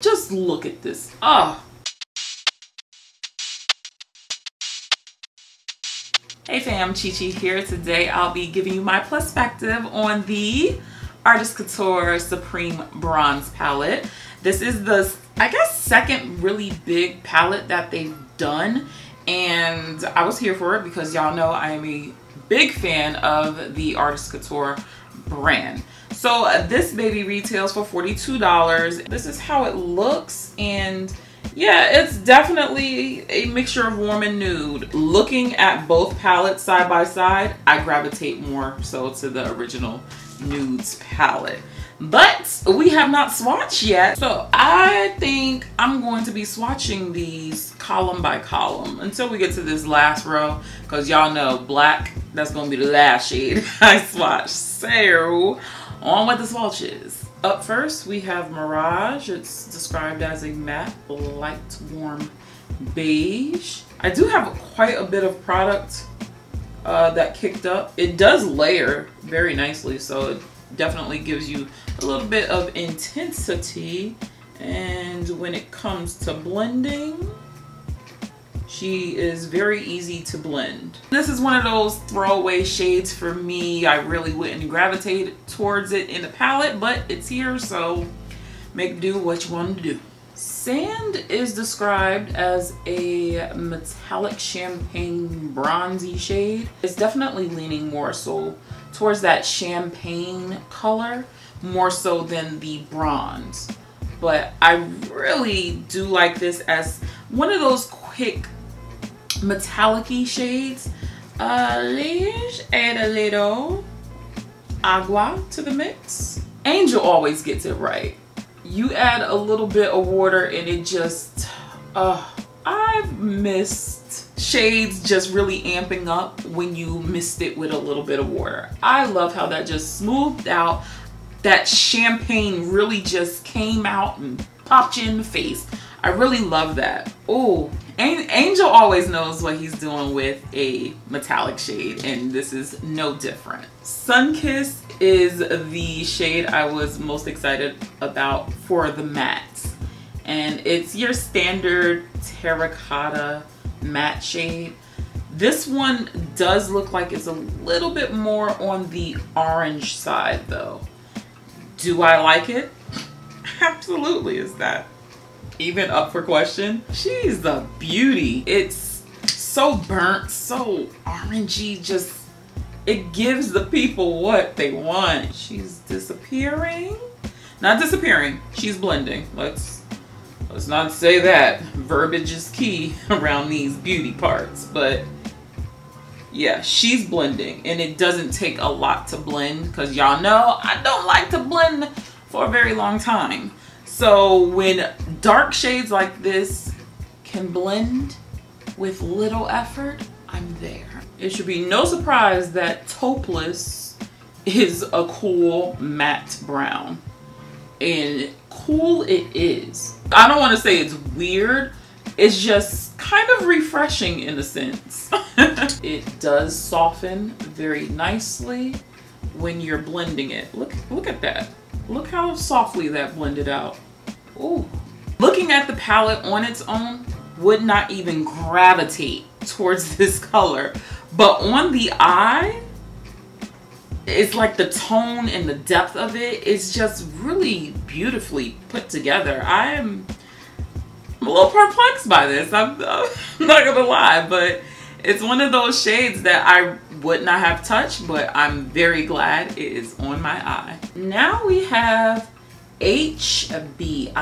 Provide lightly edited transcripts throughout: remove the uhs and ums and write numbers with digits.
Just look at this. Oh. Hey fam, Chi-Chi here. Today I'll be giving you my perspective on the Artist Couture Supreme Bronze Palette. This is the, I guess, second really big palette that they've done. And I was here for it because y'all know I am a big fan of the Artist Couture brand. So this baby retails for $42. This is how it looks, and yeah, it's definitely a mixture of warm and nude. Looking at both palettes side by side, I gravitate more so to the original nudes palette. But we have not swatched yet, so I think I'm going to be swatching these column by column until we get to this last row, because y'all know black, that's going to be the last shade I swatch. So on with the swatches. Up first we have Mirage. It's described as a matte light warm beige. I do have quite a bit of product that kicked up. It does layer very nicely, so it definitely gives you a little bit of intensity. And when it comes to blending, she is very easy to blend. This is one of those throwaway shades for me. I really wouldn't gravitate towards it in the palette, but it's here, so make do what you want to do. Sand is described as a metallic champagne bronzy shade. It's definitely leaning more so towards that champagne color, more so than the bronze. But I really do like this as one of those quick metallic-y shades. Let's add a little agua to the mix. Angel always gets it right. You add a little bit of water and it just, I've missed shades just really amping up when you missed it with a little bit of water. I love how that just smoothed out. That champagne really just came out and popped you in the face. I really love that. Oh, Angel always knows what he's doing with a metallic shade, and this is no different. Sunkissed is the shade I was most excited about for the mattes. And it's your standard terracotta matte shade. This one does look like it's a little bit more on the orange side though. Do I like it? Absolutely. Is that even up for question? She's a beauty. It's so burnt, so orangey, just it gives the people what they want. She's disappearing. Not disappearing, she's blending. Let's not say that. Verbiage is key around these beauty parts, but yeah, she's blending, and it doesn't take a lot to blend because y'all know I don't like to blend for a very long time. So when dark shades like this can blend with little effort, I'm there. It should be no surprise that Taupeless is a cool matte brown, and cool it is. I don't want to say it's weird, it's just kind of refreshing in a sense. It does soften very nicely when you're blending it. Look at that. Look how softly that blended out. Ooh. Looking at the palette on its own, would not even gravitate towards this color. But on the eye, it's like the tone and the depth of it is just really beautifully put together. I'm a little perplexed by this. I'm not gonna lie, but it's one of those shades that I would not have touched, but I'm very glad it is on my eye. Now we have HBIC.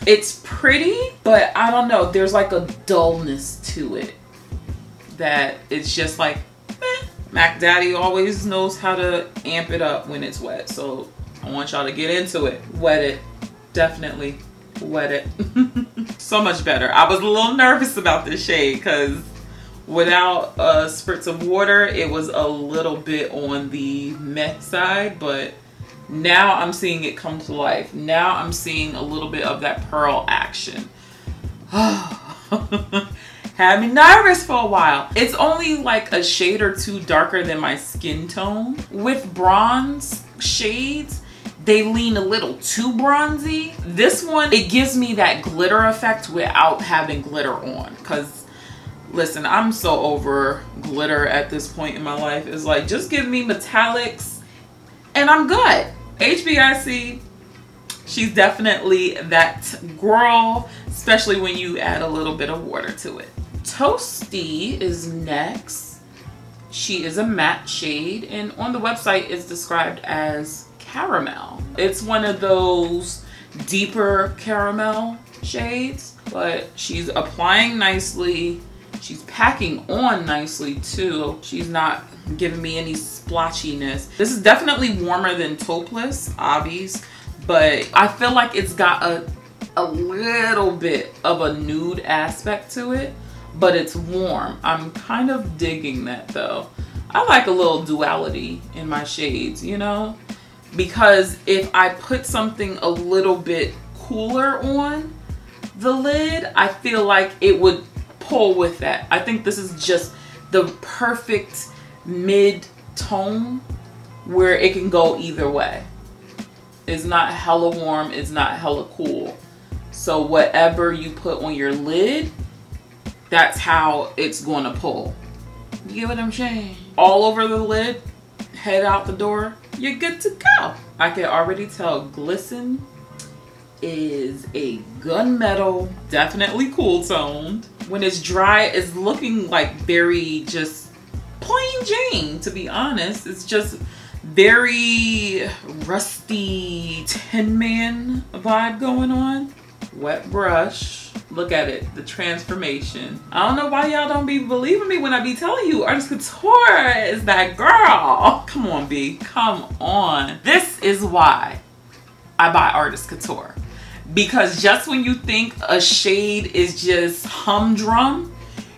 It's pretty, but I don't know, there's like a dullness to it that it's just like, eh. Mac Daddy always knows how to amp it up when it's wet, so I want y'all to get into it. Wet it, definitely wet it. So much better. I was a little nervous about this shade because without a spritz of water, it was a little bit on the meh side, but now I'm seeing it come to life. Now I'm seeing a little bit of that pearl action. Had me nervous for a while. It's only like a shade or two darker than my skin tone. With bronze shades, they lean a little too bronzy. This one, it gives me that glitter effect without having glitter on. Because listen, I'm so over glitter at this point in my life. It's like, just give me metallics and I'm good. HBIC, she's definitely that girl, especially when you add a little bit of water to it. Toasty is next. She is a matte shade, and on the website it's described as caramel. It's one of those deeper caramel shades, but she's applying nicely. She's packing on nicely too. She's not giving me any splotchiness. This is definitely warmer than Taupless, obvious, but I feel like it's got a little bit of a nude aspect to it, but it's warm. I'm kind of digging that though. I like a little duality in my shades, you know? Because if I put something a little bit cooler on the lid, I feel like it would pull with that. I think this is just the perfect mid-tone where it can go either way. It's not hella warm, it's not hella cool. So whatever you put on your lid, that's how it's going to pull. You get what I'm saying? All over the lid, head out the door, you're good to go. I can already tell Glisten is a gunmetal, definitely cool toned. When it's dry, it's looking like very just plain Jane, to be honest. It's just very rusty Tin Man vibe going on. Wet brush. Look at it, the transformation. I don't know why y'all don't be believing me when I be telling you Artist Couture is that girl. Come on, B, come on. This is why I buy Artist Couture. Because just when you think a shade is just humdrum,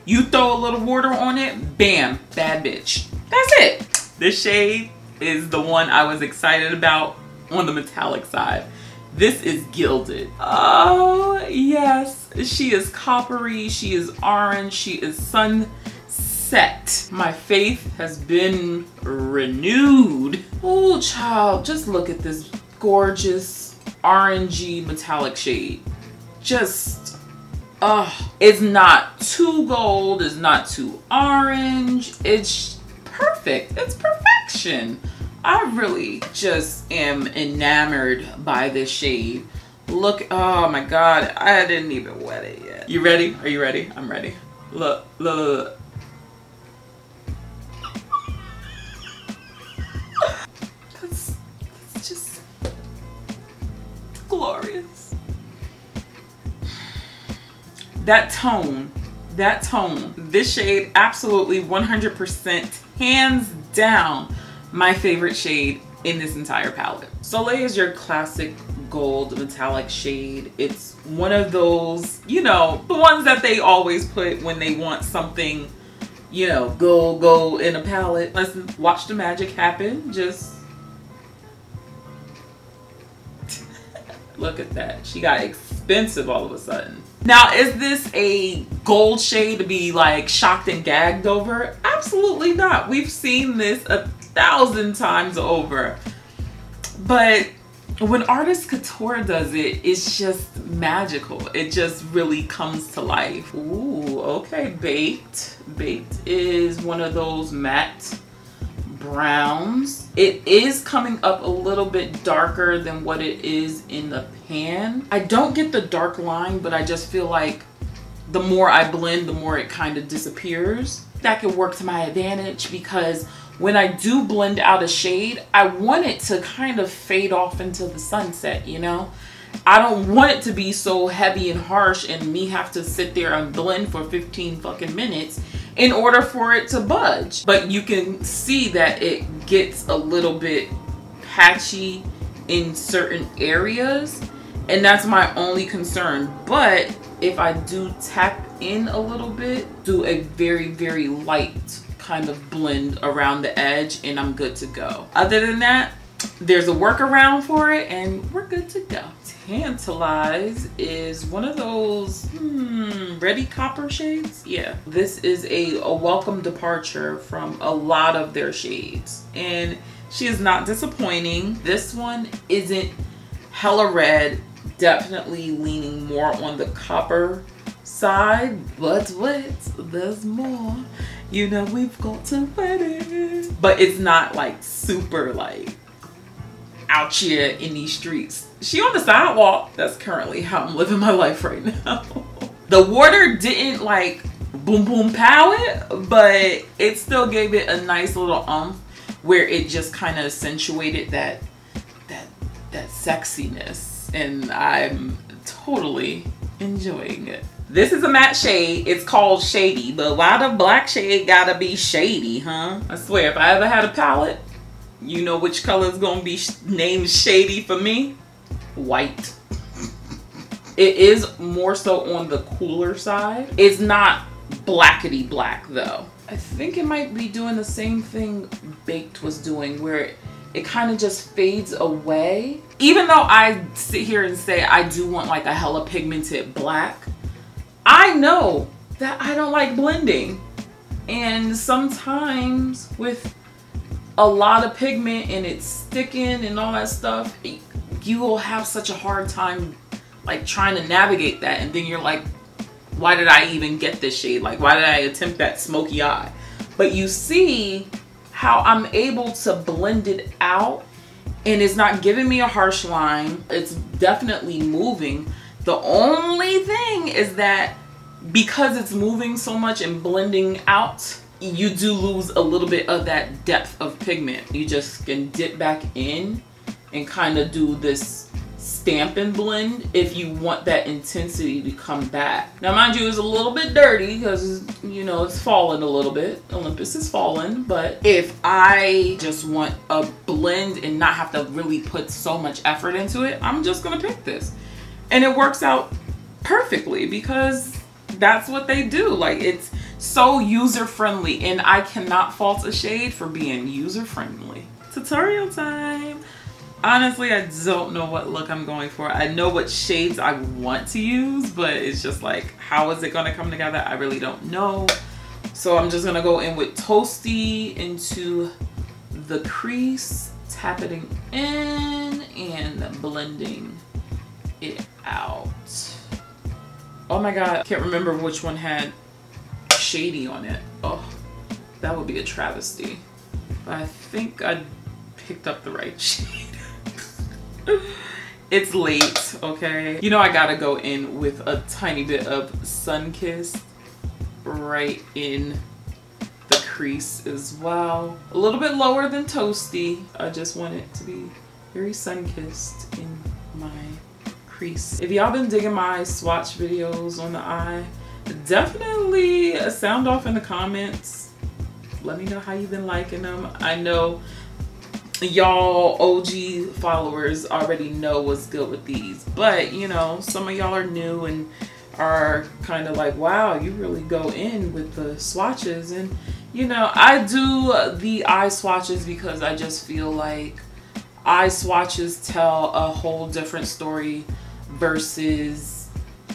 you throw a little water on it, bam, bad bitch. That's it. This shade is the one I was excited about on the metallic side. This is gilded. Oh, yes. She is coppery, she is orange, she is sunset. My faith has been renewed. Oh, child, just look at this gorgeous orangey metallic shade. Just, it's not too gold, it's not too orange. It's perfect, it's perfection. I really just am enamored by this shade. Look, oh my God, I didn't even wet it yet. You ready? Are you ready? I'm ready. Look, look. That's just glorious. That tone, this shade absolutely 100% hands down my favorite shade in this entire palette. Soleil is your classic gold metallic shade. It's one of those, you know, the ones that they always put when they want something, you know, go in a palette. Let's watch the magic happen. Just look at that. She got expensive all of a sudden. Now, is this a gold shade to be like shocked and gagged over? Absolutely not. We've seen this 1,000 times over. But when Artist Couture does it, it's just magical. It just really comes to life. Ooh, okay, Baked. Baked is one of those matte browns. It is coming up a little bit darker than what it is in the pan. I don't get the dark line, but I just feel like the more I blend, the more it kind of disappears. That could work to my advantage because when I do blend out a shade, I want it to kind of fade off into the sunset, you know? I don't want it to be so heavy and harsh and me have to sit there and blend for 15 fucking minutes in order for it to budge. But you can see that it gets a little bit patchy in certain areas, and that's my only concern. But if I do tap in a little bit, do a very, very light kind of blend around the edge, and I'm good to go. Other than that, there's a workaround for it and we're good to go. Tantalize is one of those ready copper shades. Yeah, this is a welcome departure from a lot of their shades, and She is not disappointing. This one isn't hella red, definitely leaning more on the copper side, but wait, there's more. You know we've got to wet it. But it's not like super like out here in these streets. She on the sidewalk. That's currently how I'm living my life right now. The water didn't like boom boom pow it, but it still gave it a nice little where it just kind of accentuated that sexiness, and I'm totally enjoying it. This is a matte shade. It's called Shady, but why the black shade gotta be shady, huh? I swear, if I ever had a palette, you know which color is gonna be named Shady for me? White. It is more so on the cooler side. It's not blackety black though. I think it might be doing the same thing Baked was doing, where it kind of just fades away. Even though I sit here and say I do want like a hella pigmented black, I know that I don't like blending. And sometimes with a lot of pigment and it's sticking and all that stuff, you will have such a hard time like trying to navigate that. And then you're like, why did I even get this shade? Like, why did I attempt that smoky eye? But you see how I'm able to blend it out, and it's not giving me a harsh line. It's definitely moving. The only thing is that because it's moving so much and blending out, you do lose a little bit of that depth of pigment. You just can dip back in and kind of do this stamp and blend if you want that intensity to come back. Now mind you, it's a little bit dirty because, you know, it's fallen a little bit. Olympus is fallen. But if I just want a blend and not have to really put so much effort into it, I'm just gonna pick this. And it works out perfectly because that's what they do. Like, it's so user-friendly, and I cannot fault a shade for being user-friendly. Tutorial time. Honestly, I don't know what look I'm going for. I know what shades I want to use, but it's just like, how is it gonna come together? I really don't know. So I'm just gonna go in with Toasty into the crease, tapping in and blending it out. Oh my God, I can't remember which one had Shady on it. Oh, that would be a travesty. But I think I picked up the right shade. It's late, okay? You know I gotta go in with a tiny bit of Sunkissed right in the crease as well. A little bit lower than Toasty. I just want it to be very Sunkissed in my crease. If y'all been digging my swatch videos on the eye, definitely sound off in the comments. Let me know how you've been liking them. I know y'all OG followers already know what's good with these, but you know, some of y'all are new and are kind of like, wow, you really go in with the swatches. And you know, I do the eye swatches because I just feel like eye swatches tell a whole different story versus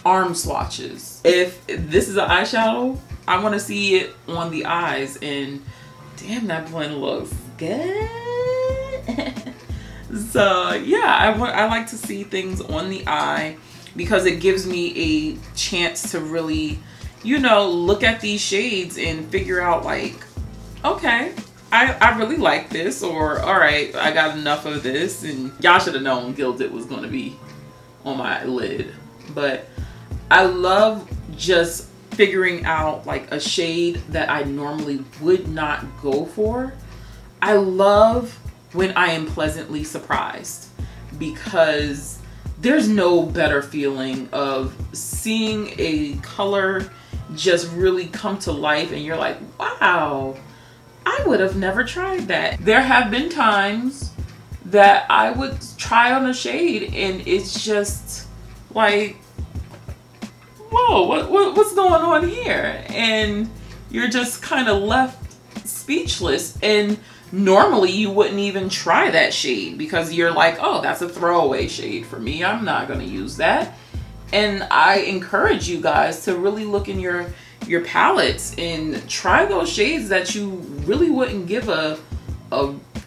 arm swatches. If this is an eyeshadow, I want to see it on the eyes, and damn, that blend looks good. So yeah, I like to see things on the eye because it gives me a chance to really, you know, look at these shades and figure out like, okay, I really like this, or all right, I got enough of this. And y'all should have known Gilded was going to be on my lid. But I love just figuring out like a shade that I normally would not go for. I love when I am pleasantly surprised, because there's no better feeling of seeing a color just really come to life and you're like, wow, I would have never tried that. There have been times that I would try on a shade and it's just like, whoa, what's going on here? And you're just kind of left speechless. And normally you wouldn't even try that shade because you're like, oh, that's a throwaway shade for me. I'm not going to use that. And I encourage you guys to really look in your palettes and try those shades that you really wouldn't give a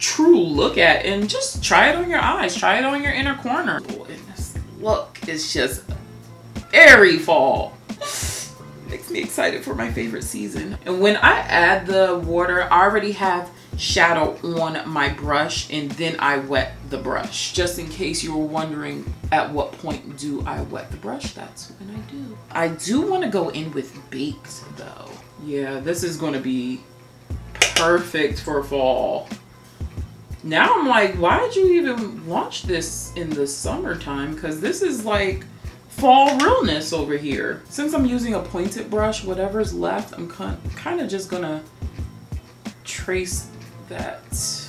true look at, and just try it on your eyes, try it on your inner corner. Oh, and this look is just very fall. Makes me excited for my favorite season. And when I add the water, I already have shadow on my brush, and then I wet the brush. Just in case you were wondering at what point do I wet the brush, that's when I do. I do want to go in with baked though. Yeah, this is going to be perfect for fall. Now I'm like, why did you even launch this in the summertime? Because this is like fall realness over here. Since I'm using a pointed brush, whatever's left, I'm kind of just gonna trace that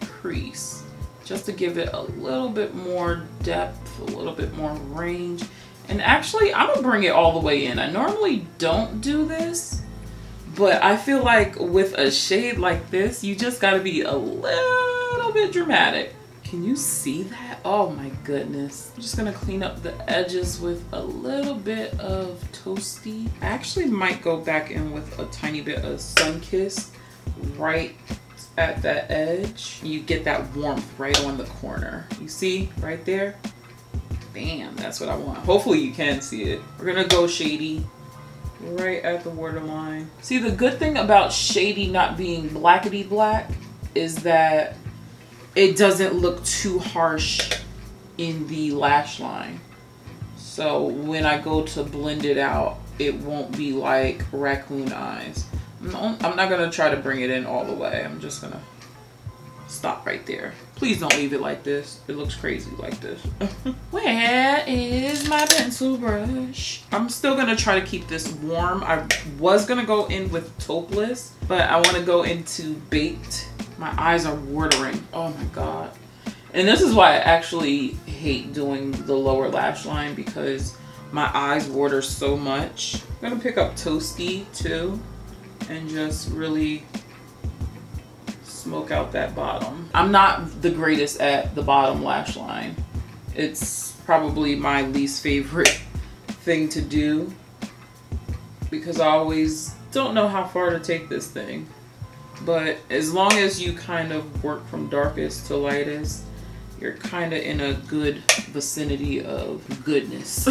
crease just to give it a little bit more depth, a little bit more range. And actually, I'm gonna bring it all the way in. I normally don't do this, but I feel like with a shade like this, you just gotta be a little bit dramatic. Can you see that? Oh my goodness. I'm just gonna clean up the edges with a little bit of Toasty. I actually might go back in with a tiny bit of Sunkissed right at that edge. You get that warmth right on the corner. You see right there? Bam, that's what I want. Hopefully you can see it. We're gonna go shady right at the waterline. See, the good thing about shady not being blackety black is that it doesn't look too harsh in the lash line. So when I go to blend it out, it won't be like raccoon eyes. I'm not gonna try to bring it in all the way. I'm just gonna stop right there. Please don't leave it like this. It looks crazy like this. Where is my pencil brush? I'm still gonna try to keep this warm. I was gonna go in with taupeless, but I wanna go into baked. My eyes are watering. Oh my God. And this is why I actually hate doing the lower lash line, because my eyes water so much. I'm gonna pick up Toasty too and just really smoke out that bottom. I'm not the greatest at the bottom lash line. It's probably my least favorite thing to do because I always don't know how far to take this thing. But as long as you kind of work from darkest to lightest, you're kind of in a good vicinity of goodness.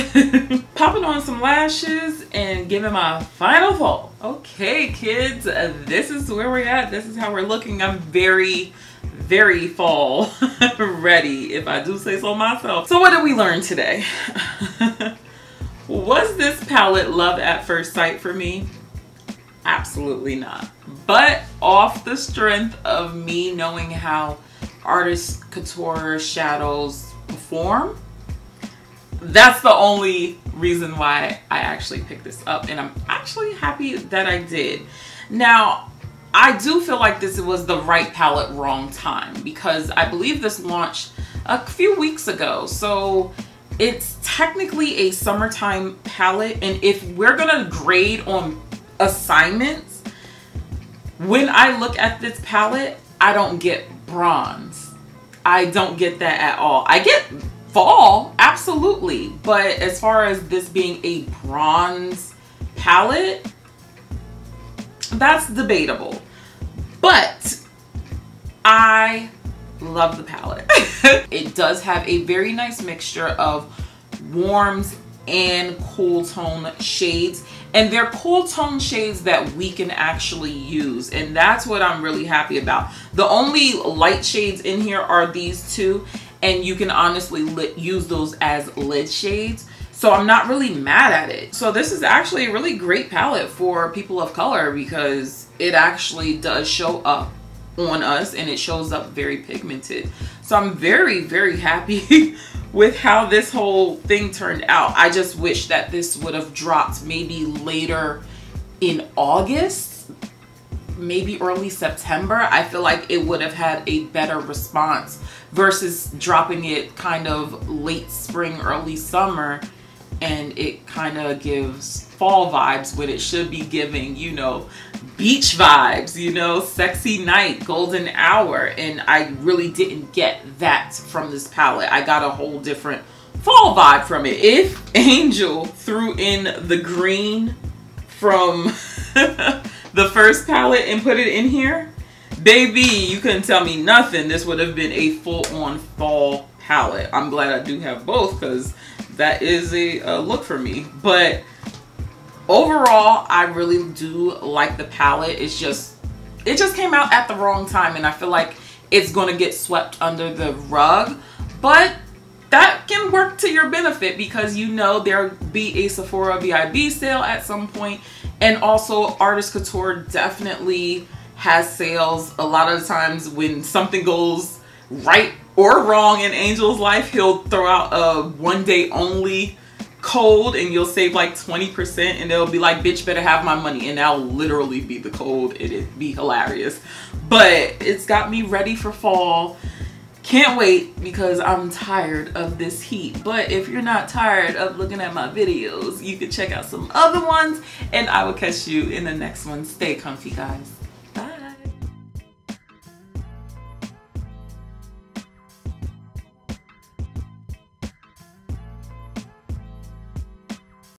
Popping on some lashes and giving my final thought. Okay, kids, this is where we're at. This is how we're looking. I'm very, very fall ready, if I do say so myself. So what did we learn today? Was this palette love at first sight for me? Absolutely not. But off the strength of me knowing how Artist Couture shadows perform, that's the only reason why I actually picked this up, and I'm actually happy that I did. Now, I do feel like this was the right palette, wrong time, because I believe this launched a few weeks ago, so it's technically a summertime palette. And if we're gonna grade on assignments, when I look at this palette, I don't get bronze. I don't get that at all. I get fall, absolutely, but as far as this being a bronze palette, that's debatable. But I love the palette. It does have a very nice mixture of warms and cool tone shades, and they're cool tone shades that we can actually use, and that's what I'm really happy about. The only light shades in here are these two, and you can honestly use those as lid shades, so I'm not really mad at it. So this is actually a really great palette for people of color because it actually does show up on us, and it shows up very pigmented. So I'm very, very happy with how this whole thing turned out. I just wish that this would have dropped maybe later in August, maybe early September. I feel like it would have had a better response versus dropping it kind of late spring, early summer, and it kind of gives fall vibes when it should be giving, you know, beach vibes, you know, sexy night, golden hour. And I really didn't get that from this palette. I got a whole different fall vibe from it. If Angel threw in the green from the first palette and put it in here, baby, you couldn't tell me nothing. This would have been a full-on fall palette. I'm glad I do have both because that is a look for me. But overall, I really do like the palette. It just came out at the wrong time, and I feel like it's gonna get swept under the rug. But that can work to your benefit because you know there'll be a Sephora VIB sale at some point, and also Artist Couture definitely has sales. A lot of the times when something goes right or wrong in Angel's life, he'll throw out a 1 day only code and you'll save like 20%, and they'll be like, bitch better have my money, and that'll literally be the code. It'd be hilarious. But it's got me ready for fall. Can't wait because I'm tired of this heat. But if you're not tired of looking at my videos, you can check out some other ones, and I will catch you in the next one. Stay comfy, guys.